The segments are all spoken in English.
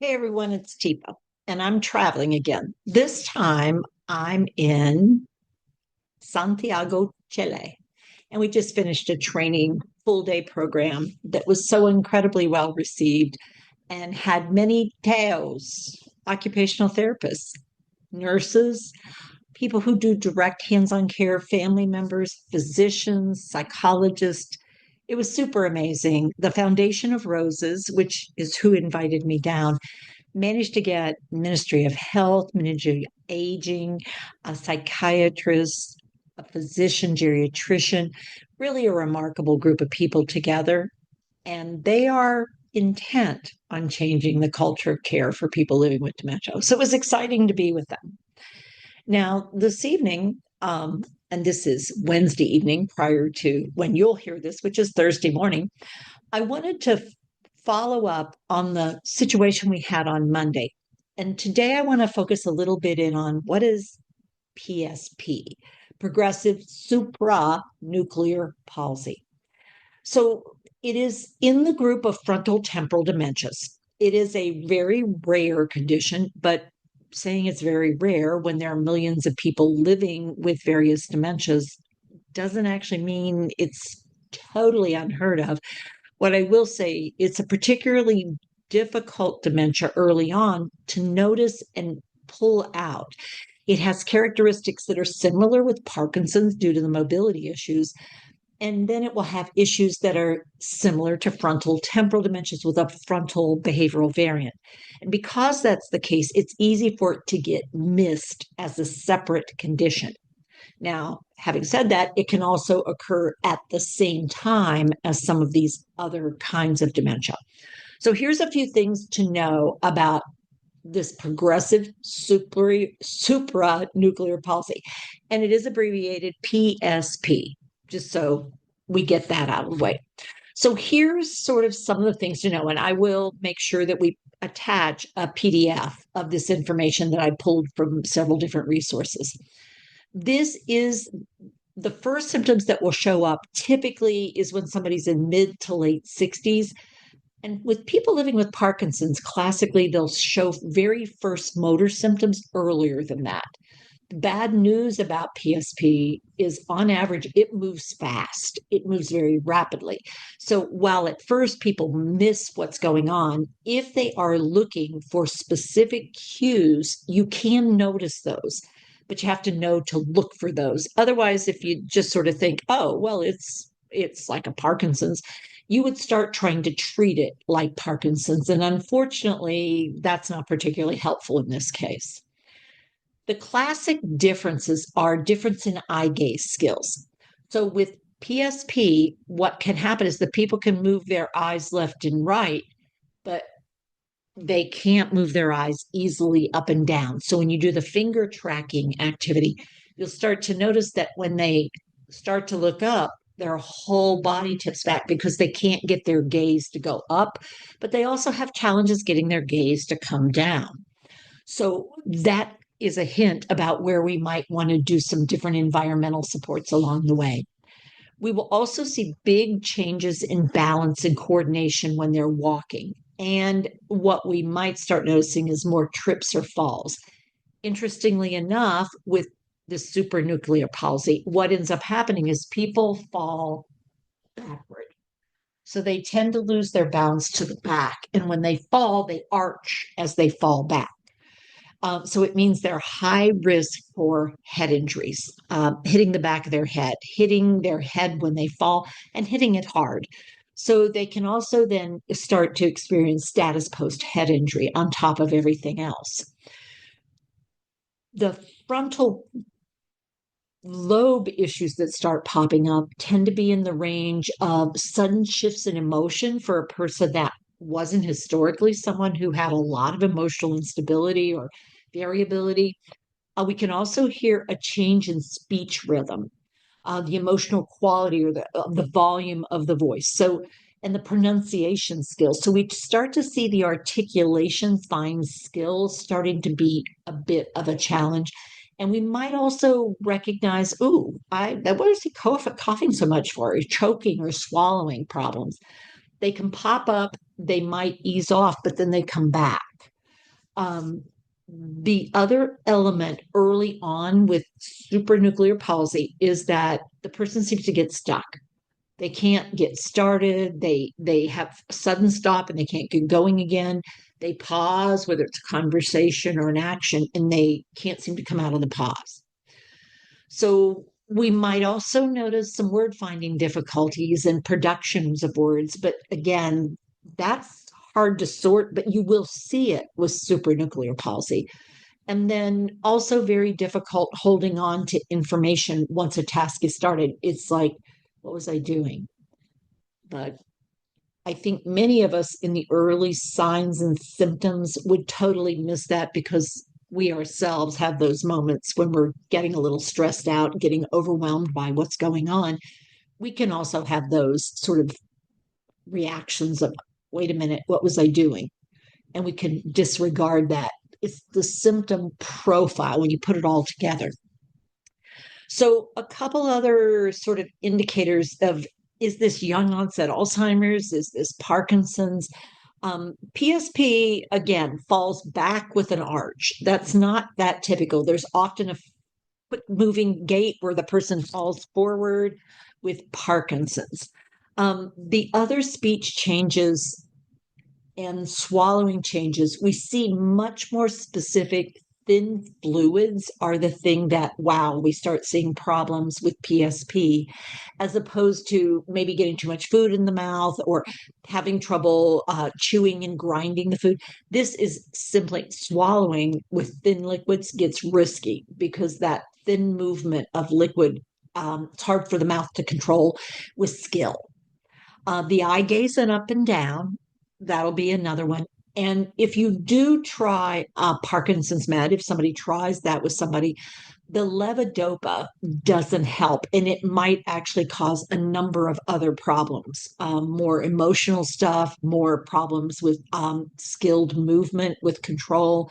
Hey everyone, it's Teepa, and I'm traveling again. This time I'm in Santiago, Chile, and we just finished a training full day program that was so incredibly well received and had many TEOs, occupational therapists, nurses, people who do direct hands-on care, family members, physicians, psychologists. It was super amazing. The Foundation of Roses, which is who invited me down, managed to get Ministry of Health, Ministry of Aging, a psychiatrist, a physician, geriatrician, really a remarkable group of people together. And they are intent on changing the culture of care for people living with dementia. So it was exciting to be with them. Now, this evening, and this is Wednesday evening prior to when you'll hear this, which is Thursday morning, I wanted to follow up on the situation we had on Monday. And today I want to focus a little bit in on what is PSP, progressive supranuclear palsy. So it is in the group of frontal temporal dementias. It is a very rare condition, but saying it's very rare when there are millions of people living with various dementias doesn't actually mean it's totally unheard of. What I will say, it's a particularly difficult dementia early on to notice and pull out. It has characteristics that are similar with Parkinson's due to the mobility issues. And then it will have issues that are similar to frontal temporal dementias with a frontal behavioral variant. And because that's the case, it's easy for it to get missed as a separate condition. Now, having said that, it can also occur at the same time as some of these other kinds of dementia. So, here's a few things to know about this progressive supranuclear palsy, and it is abbreviated PSP, just so we get that out of the way. So, here's sort of some of the things to know, and I will make sure that we attach a PDF of this information that I pulled from several different resources. This is the first symptoms that will show up typically is when somebody's in mid to late 60s. And with people living with Parkinson's, classically, they'll show very first motor symptoms earlier than that. The bad news about PSP is on average, it moves fast, it moves very rapidly. So while at first people miss what's going on, if they are looking for specific cues, you can notice those, but you have to know to look for those. Otherwise, if you just sort of think, oh, well, it's like a Parkinson's, you would start trying to treat it like Parkinson's. And unfortunately, that's not particularly helpful in this case. The classic differences are difference in eye gaze skills. So with PSP, what can happen is the people can move their eyes left and right, but they can't move their eyes easily up and down. So when you do the finger tracking activity, you'll start to notice that when they start to look up, their whole body tips back because they can't get their gaze to go up, but they also have challenges getting their gaze to come down. So that is a hint about where we might want to do some different environmental supports along the way. We will also see big changes in balance and coordination when they're walking. And what we might start noticing is more trips or falls. Interestingly enough, with the supranuclear palsy, what ends up happening is people fall backward. So they tend to lose their balance to the back. And when they fall, they arch as they fall back. So it means they're high risk for head injuries, hitting the back of their head, hitting their head when they fall, and hitting it hard. So they can also then start to experience status post head injury on top of everything else. The frontal lobe issues that start popping up tend to be in the range of sudden shifts in emotion for a person that wasn't historically someone who had a lot of emotional instability or variability. We can also hear a change in speech rhythm, the emotional quality or the volume of the voice. So, and the pronunciation skills. So we start to see the articulation fine skills starting to be a bit of a challenge. And we might also recognize, ooh, what is he coughing so much for? He's choking or swallowing problems. They can pop up, they might ease off, but then they come back. The other element early on with supranuclear palsy is that the person seems to get stuck. They can't get started. They have a sudden stop and they can't get going again. They pause, whether it's a conversation or an action, and they can't seem to come out of the pause. So we might also notice some word finding difficulties and productions of words, but again, that's hard to sort, but you will see it with supranuclear palsy. And then also very difficult holding on to information once a task is started. It's like, what was I doing? But I think many of us in the early signs and symptoms would totally miss that because we ourselves have those moments when we're getting a little stressed out, getting overwhelmed by what's going on. We can also have those sort of reactions of, wait a minute, what was I doing? And we can disregard that. It's the symptom profile when you put it all together. So, a couple other sort of indicators of, is this young onset Alzheimer's? Is this Parkinson's? PSP, again, falls back with an arch. That's not that typical. There's often a quick moving gait where the person falls forward with Parkinson's. The other speech changes and swallowing changes, we see much more specific. Thin fluids are the thing that, wow, we start seeing problems with PSP, as opposed to maybe getting too much food in the mouth or having trouble chewing and grinding the food. This is simply swallowing with thin liquids gets risky because that thin movement of liquid, it's hard for the mouth to control with skill. The eye gaze and up and down, that'll be another one. And if you do try Parkinson's med, if somebody tries that with somebody, the levodopa doesn't help. And it might actually cause a number of other problems, more emotional stuff, more problems with skilled movement, with control.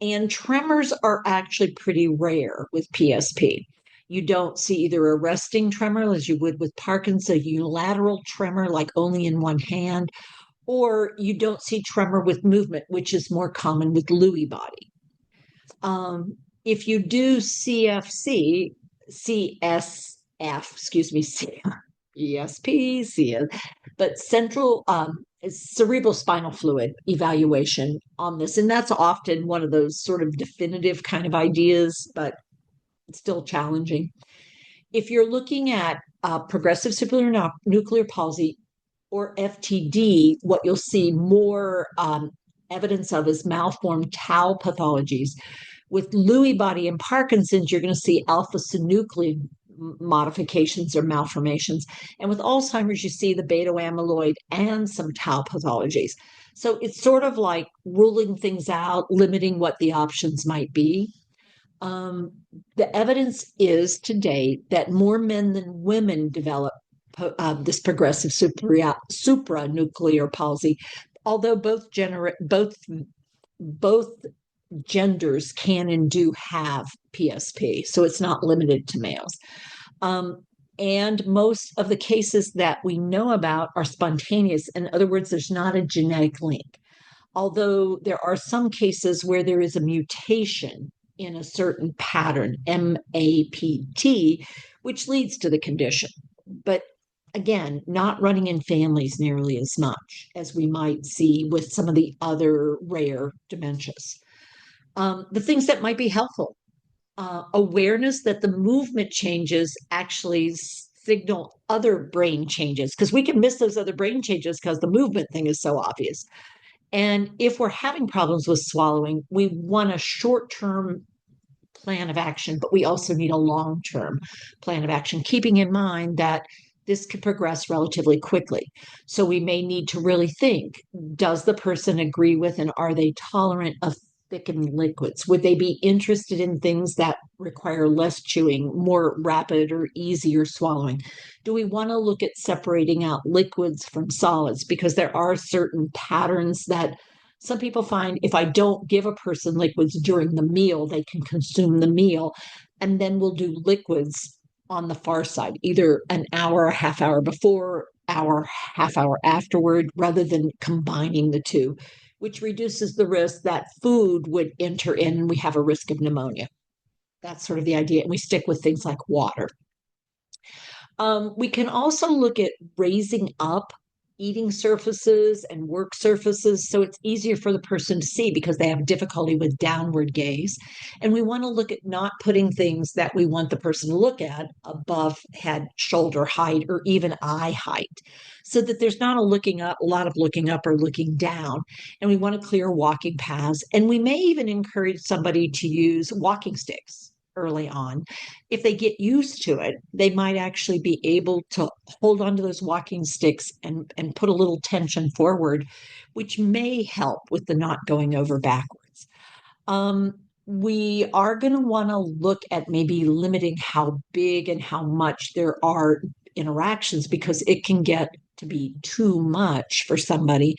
And tremors are actually pretty rare with PSP. You don't see either a resting tremor, as you would with Parkinson's, a unilateral tremor, like only in one hand, or you don't see tremor with movement, which is more common with Lewy body. If you do CFC, CSF, excuse me, ESP, but central cerebral spinal fluid evaluation on this. And that's often one of those sort of definitive kind of ideas, but it's still challenging. If you're looking at progressive supranuclear palsy or FTD, what you'll see more evidence of is malformed tau pathologies. With Lewy body and Parkinson's, you're going to see alpha synuclein modifications or malformations. And with Alzheimer's, you see the beta amyloid and some tau pathologies. So it's sort of like ruling things out, limiting what the options might be. The evidence is to date that more men than women develop this progressive supranuclear palsy, although both genders can and do have PSP, so it's not limited to males. And most of the cases that we know about are spontaneous. In other words, there's not a genetic link. Although there are some cases where there is a mutation in a certain pattern, MAPT, which leads to the condition. But again, not running in families nearly as much as we might see with some of the other rare dementias. The things that might be helpful, awareness that the movement changes actually signal other brain changes, because we can miss those other brain changes because the movement thing is so obvious. And if we're having problems with swallowing, we want a short-term plan of action, but we also need a long-term plan of action, keeping in mind that this could progress relatively quickly. So we may need to really think, does the person agree with and are they tolerant of thickened liquids? Would they be interested in things that require less chewing, more rapid or easier swallowing? Do we want to look at separating out liquids from solids? Because there are certain patterns that some people find, if I don't give a person liquids during the meal, they can consume the meal. And then we'll do liquids on the far side, either an hour, a half hour before, hour, half hour afterward, rather than combining the two. which reduces the risk that food would enter in and we have a risk of pneumonia. That's sort of the idea. And we stick with things like water. We can also look at raising up eating surfaces and work surfaces so it's easier for the person to see because they have difficulty with downward gaze. And we want to look at not putting things that we want the person to look at above head, shoulder height, or even eye height, so that there's not a lot of looking up or looking down. And we want to clear walking paths. And we may even encourage somebody to use walking sticks early on. If they get used to it, they might actually be able to hold onto those walking sticks and put a little tension forward, which may help with the not going over backwards. We are going to want to look at maybe limiting how big and how much there are interactions because it can get to be too much for somebody.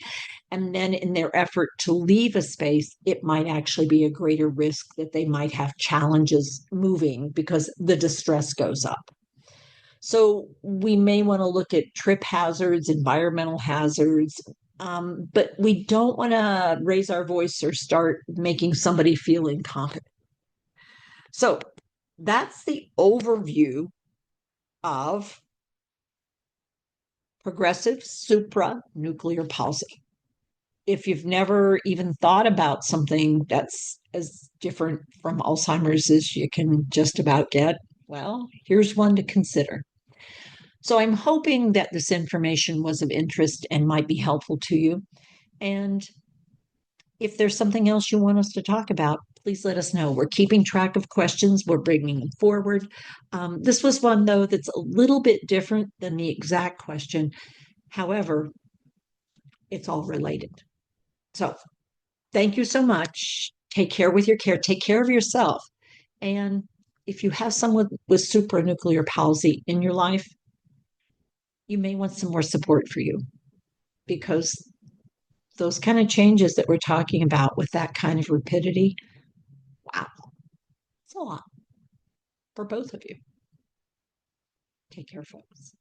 And then in their effort to leave a space, it might actually be a greater risk that they might have challenges moving because the distress goes up. So we may want to look at trip hazards, environmental hazards, but we don't want to raise our voice or start making somebody feel incompetent. So that's the overview of progressive supranuclear palsy. If you've never even thought about something that's as different from Alzheimer's as you can just about get, well, here's one to consider. So I'm hoping that this information was of interest and might be helpful to you. And if there's something else you want us to talk about, please let us know. We're keeping track of questions. We're bringing them forward. This was one, though, that's a little bit different than the exact question. However, it's all related. So thank you so much. Take care with your care. Take care of yourself. And if you have someone with supranuclear palsy in your life, you may want some more support for you because those kind of changes that we're talking about with that kind of rapidity, wow, it's a lot for both of you. Take care, folks.